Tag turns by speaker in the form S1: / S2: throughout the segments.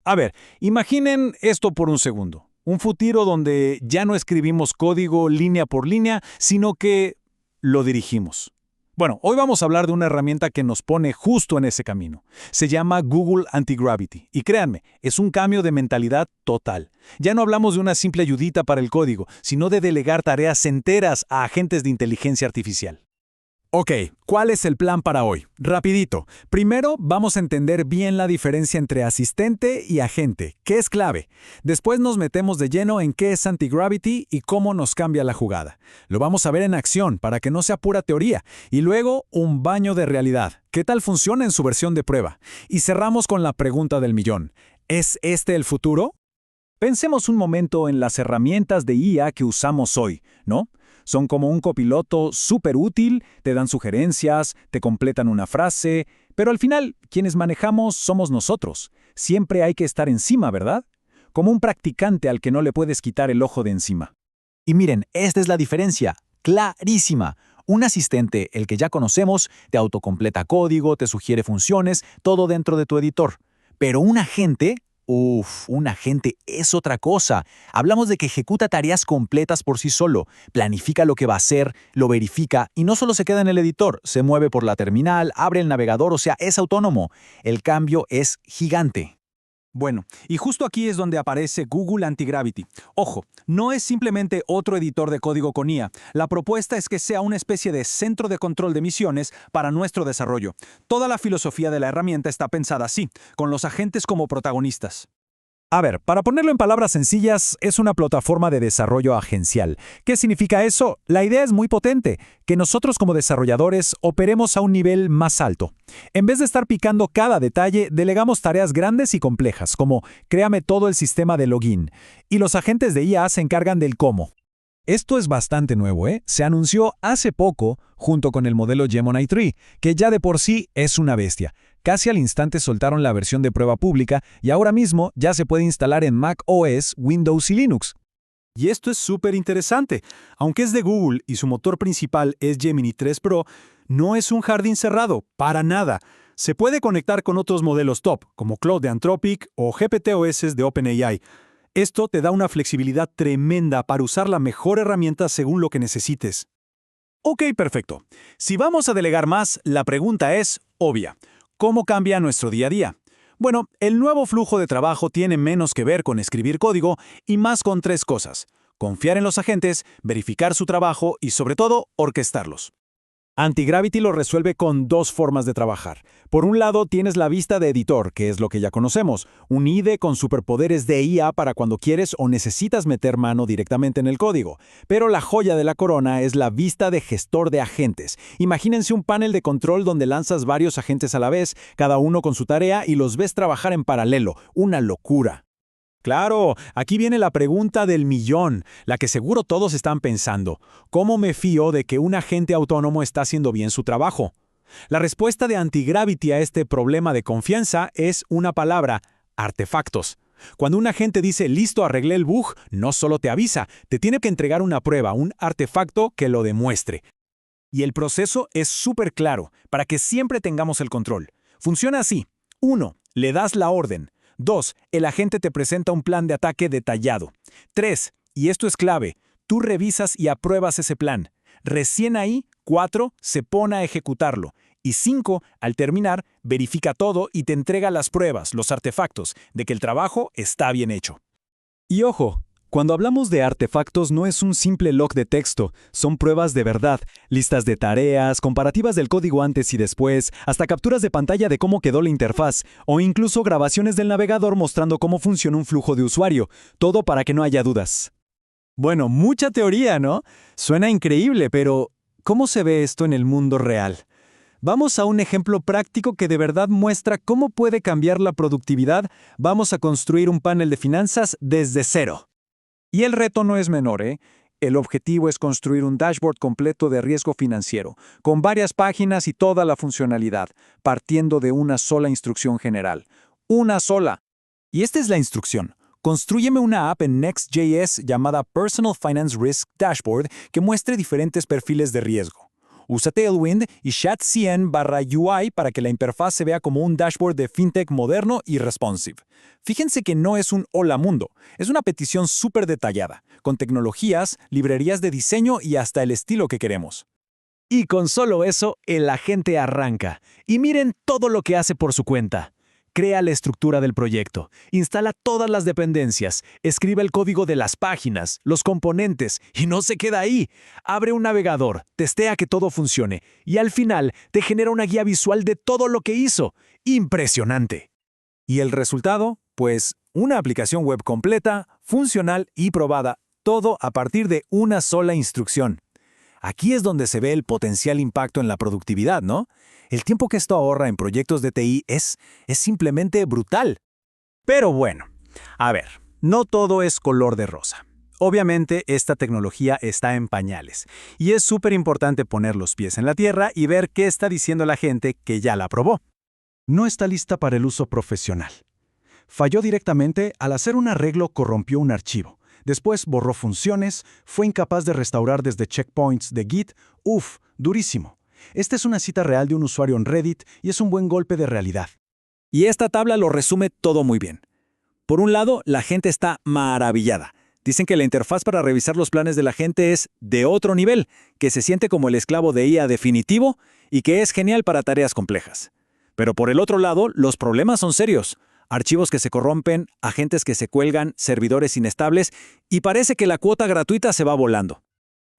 S1: A ver, imaginen esto por un segundo. Un futuro donde ya no escribimos código línea por línea, sino que lo dirigimos. Bueno, hoy vamos a hablar de una herramienta que nos pone justo en ese camino. Se llama Google Antigravity. Y créanme, es un cambio de mentalidad total. Ya no hablamos de una simple ayudita para el código, sino de delegar tareas enteras a agentes de inteligencia artificial. Ok, ¿cuál es el plan para hoy? Rapidito. Primero, vamos a entender bien la diferencia entre asistente y agente, que es clave. Después nos metemos de lleno en qué es Antigravity y cómo nos cambia la jugada. Lo vamos a ver en acción para que no sea pura teoría. Y luego, un baño de realidad. ¿Qué tal funciona en su versión de prueba? Y cerramos con la pregunta del millón. ¿Es este el futuro? Pensemos un momento en las herramientas de IA que usamos hoy, ¿no? Son como un copiloto súper útil, te dan sugerencias, te completan una frase, pero al final, quienes manejamos somos nosotros. Siempre hay que estar encima, ¿verdad? Como un practicante al que no le puedes quitar el ojo de encima. Y miren, esta es la diferencia, clarísima. Un asistente, el que ya conocemos, te autocompleta código, te sugiere funciones, todo dentro de tu editor. Pero un agente... un agente es otra cosa. Hablamos de que ejecuta tareas completas por sí solo, planifica lo que va a hacer, lo verifica y no solo se queda en el editor, se mueve por la terminal, abre el navegador, o sea, es autónomo. El cambio es gigante. Bueno, y justo aquí es donde aparece Google Antigravity. Ojo, no es simplemente otro editor de código con IA. La propuesta es que sea una especie de centro de control de misiones para nuestro desarrollo. Toda la filosofía de la herramienta está pensada así, con los agentes como protagonistas. A ver, para ponerlo en palabras sencillas, es una plataforma de desarrollo agencial. ¿Qué significa eso? La idea es muy potente, que nosotros como desarrolladores operemos a un nivel más alto. En vez de estar picando cada detalle, delegamos tareas grandes y complejas, como créame todo el sistema de login. Y los agentes de IA se encargan del cómo. Esto es bastante nuevo, ¿eh? Se anunció hace poco, junto con el modelo Gemini 3, que ya de por sí es una bestia. Casi al instante soltaron la versión de prueba pública y ahora mismo ya se puede instalar en Mac OS, Windows y Linux. Y esto es súper interesante. Aunque es de Google y su motor principal es Gemini 3 Pro, no es un jardín cerrado, para nada. Se puede conectar con otros modelos top, como Claude de Anthropic o GPTOS de OpenAI. Esto te da una flexibilidad tremenda para usar la mejor herramienta según lo que necesites. Ok, perfecto. Si vamos a delegar más, la pregunta es obvia. ¿Cómo cambia nuestro día a día? Bueno, el nuevo flujo de trabajo tiene menos que ver con escribir código y más con tres cosas: confiar en los agentes, verificar su trabajo y, sobre todo, orquestarlos. Antigravity lo resuelve con dos formas de trabajar. Por un lado, tienes la vista de editor, que es lo que ya conocemos, un IDE con superpoderes de IA para cuando quieres o necesitas meter mano directamente en el código. Pero la joya de la corona es la vista de gestor de agentes. Imagínense un panel de control donde lanzas varios agentes a la vez, cada uno con su tarea, y los ves trabajar en paralelo. Una locura. Claro, aquí viene la pregunta del millón, la que seguro todos están pensando. ¿Cómo me fío de que un agente autónomo está haciendo bien su trabajo? La respuesta de Antigravity a este problema de confianza es una palabra: artefactos. Cuando un agente dice listo, arreglé el bug, no solo te avisa, te tiene que entregar una prueba, un artefacto que lo demuestre. Y el proceso es súper claro, para que siempre tengamos el control. Funciona así. 1. Le das la orden. 2. El agente te presenta un plan de ataque detallado. 3. Y esto es clave, tú revisas y apruebas ese plan. Recién ahí, 4. Se pone a ejecutarlo. Y 5. Al terminar, verifica todo y te entrega las pruebas, los artefactos, de que el trabajo está bien hecho. Y ojo, cuando hablamos de artefactos no es un simple log de texto, son pruebas de verdad, listas de tareas, comparativas del código antes y después, hasta capturas de pantalla de cómo quedó la interfaz, o incluso grabaciones del navegador mostrando cómo funciona un flujo de usuario, todo para que no haya dudas. Bueno, mucha teoría, ¿no? Suena increíble, pero ¿cómo se ve esto en el mundo real? Vamos a un ejemplo práctico que de verdad muestra cómo puede cambiar la productividad. Vamos a construir un panel de finanzas desde cero. Y el reto no es menor, ¿eh? El objetivo es construir un dashboard completo de riesgo financiero, con varias páginas y toda la funcionalidad, partiendo de una sola instrucción general. ¡Una sola! Y esta es la instrucción. Constrúyeme una app en Next.js llamada Personal Finance Risk Dashboard que muestre diferentes perfiles de riesgo. Usa Tailwind y Chat100/UI para que la interfaz se vea como un dashboard de fintech moderno y responsive. Fíjense que no es un hola mundo, es una petición súper detallada, con tecnologías, librerías de diseño y hasta el estilo que queremos. Y con solo eso, el agente arranca. Y miren todo lo que hace por su cuenta. Crea la estructura del proyecto, instala todas las dependencias, escribe el código de las páginas, los componentes, y no se queda ahí. Abre un navegador, testea que todo funcione, y al final te genera una guía visual de todo lo que hizo. ¡Impresionante! ¿Y el resultado? Pues una aplicación web completa, funcional y probada, todo a partir de una sola instrucción. Aquí es donde se ve el potencial impacto en la productividad, ¿no? El tiempo que esto ahorra en proyectos de TI es simplemente brutal. Pero bueno, a ver, no todo es color de rosa. Obviamente, esta tecnología está en pañales, y es súper importante poner los pies en la tierra y ver qué está diciendo la gente que ya la probó. No está lista para el uso profesional. Falló directamente al hacer un arreglo, corrompió un archivo. Después borró funciones, fue incapaz de restaurar desde checkpoints de Git. Uf, durísimo. Esta es una cita real de un usuario en Reddit y es un buen golpe de realidad. Y esta tabla lo resume todo muy bien. Por un lado, la gente está maravillada. Dicen que la interfaz para revisar los planes de la gente es de otro nivel, que se siente como el esclavo de IA definitivo y que es genial para tareas complejas. Pero por el otro lado, los problemas son serios. Archivos que se corrompen, agentes que se cuelgan, servidores inestables, y parece que la cuota gratuita se va volando.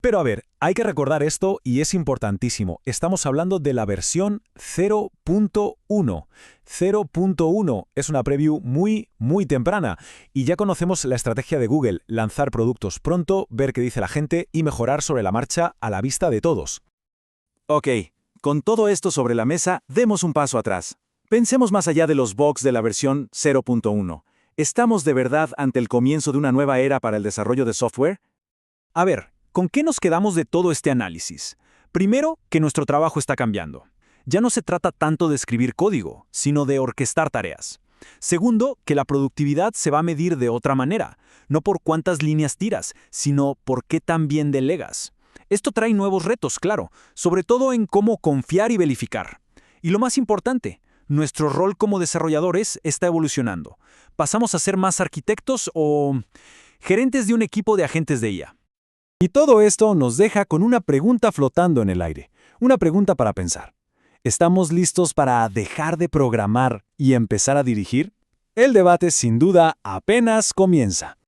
S1: Pero a ver, hay que recordar esto y es importantísimo. Estamos hablando de la versión 0.1. 0.1 es una preview muy temprana y ya conocemos la estrategia de Google, lanzar productos pronto, ver qué dice la gente y mejorar sobre la marcha a la vista de todos. Ok, con todo esto sobre la mesa, demos un paso atrás. Pensemos más allá de los bugs de la versión 0.1. ¿Estamos de verdad ante el comienzo de una nueva era para el desarrollo de software? A ver, ¿con qué nos quedamos de todo este análisis? Primero, que nuestro trabajo está cambiando. Ya no se trata tanto de escribir código, sino de orquestar tareas. Segundo, que la productividad se va a medir de otra manera, no por cuántas líneas tiras, sino por qué tan bien delegas. Esto trae nuevos retos, claro, sobre todo en cómo confiar y verificar. Y lo más importante, nuestro rol como desarrolladores está evolucionando. Pasamos a ser más arquitectos o gerentes de un equipo de agentes de IA. Y todo esto nos deja con una pregunta flotando en el aire, una pregunta para pensar. ¿Estamos listos para dejar de programar y empezar a dirigir? El debate sin duda apenas comienza.